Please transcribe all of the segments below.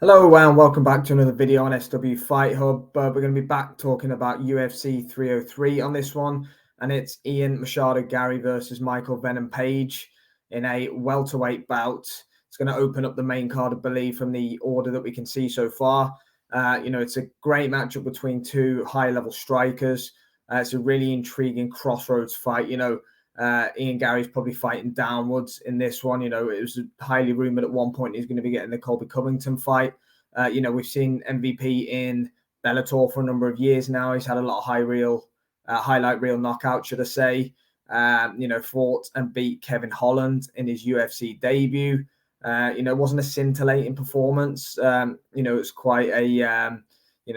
Hello and welcome back to another video on SW Fight Hub. We're going to be back talking about UFC 303 on this one, and it's Machado Garry versus Michael Venom Page in a welterweight bout. It's going to open up the main card, I believe, from the order that we can see so far. It's a great matchup between two high-level strikers. It's a really intriguing crossroads fight. Ian Garry's probably fighting downwards in this one. It was highly rumored at one point he's going to be getting the Colby Covington fight. We've seen MVP in Bellator for a number of years now. He's had a lot of highlight reel knockouts, should I say. Fought and beat Kevin Holland in his UFC debut. It wasn't a scintillating performance. It was quite a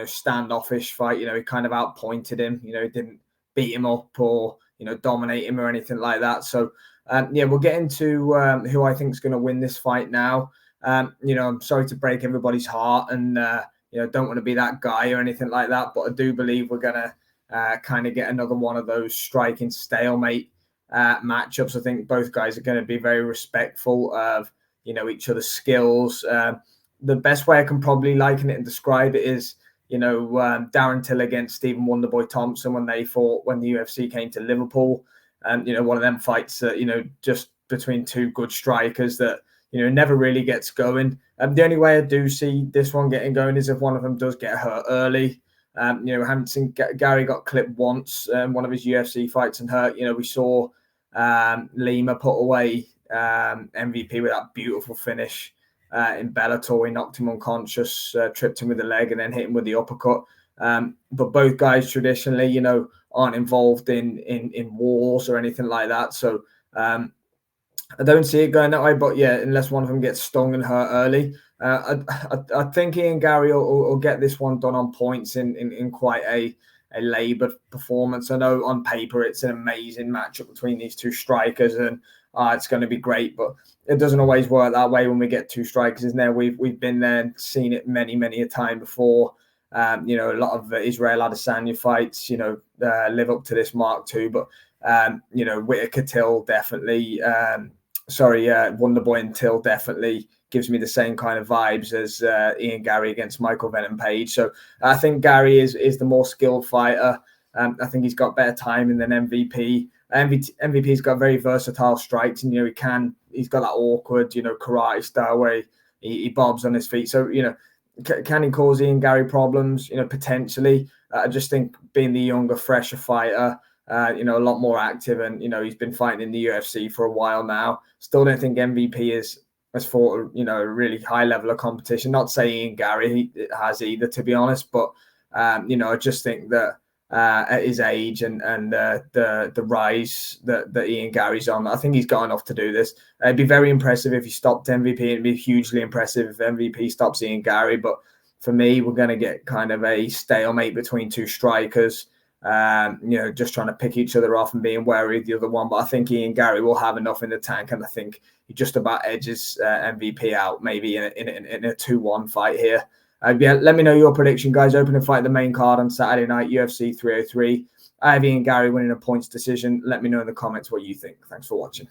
standoffish fight. He kind of outpointed him. He didn't beat him up or dominate him or anything like that. So, we'll get into who I think is going to win this fight now. I'm sorry to break everybody's heart and, don't want to be that guy or anything like that, but I do believe we're going to kind of get another one of those striking stalemate matchups. I think both guys are going to be very respectful of, each other's skills. The best way I can probably liken it and describe it is, Darren Till against Stephen Wonderboy Thompson when they fought when the UFC came to Liverpool. And, one of them fights that, just between two good strikers that, never really gets going. The only way I do see this one getting going is if one of them does get hurt early. Haven't seen Garry got clipped once, one of his UFC fights and hurt. We saw Lima put away MVP with that beautiful finish. In Bellator, he knocked him unconscious, tripped him with the leg, and then hit him with the uppercut. But both guys traditionally, aren't involved in wars or anything like that. So I don't see it going that way. But yeah, unless one of them gets stung and hurt early, I think Ian Garry will get this one done on points in quite a laboured performance. I know on paper it's an amazing matchup between these two strikers and it's going to be great, but it doesn't always work that way when we get two strikers in there. We've been there and seen it many a time before. A lot of Israel Adesanya fights, live up to this mark too. But Whittaker Till definitely, Wonderboy and Till definitely gives me the same kind of vibes as Ian Garry against Michael Venom Page. So I think Garry is the more skilled fighter. I think he's got better timing than MVP. MVP's got very versatile strikes, and he's got that awkward, karate style where he bobs on his feet. So can he cause Ian Garry problems? Potentially. I just think being the younger, fresher fighter, a lot more active, and he's been fighting in the UFC for a while now. Still don't think MVP has fought a really high level of competition. Not saying Ian Garry has either, to be honest, but I just think that. At his age and the rise that Ian Garry's on, I think he's got enough to do this. It'd be very impressive if he stopped MVP. It'd be hugely impressive if MVP stops Ian Garry. But for me, we're going to get kind of a stalemate between two strikers, just trying to pick each other off and being wary of the other one. But I think Ian Garry will have enough in the tank, and I think he just about edges MVP out, maybe in a 2-1 fight here. Let me know your prediction, guys. Opening fight the main card on Saturday night, UFC 303. I have Ian Garry winning a points decision. Let me know in the comments what you think. Thanks for watching.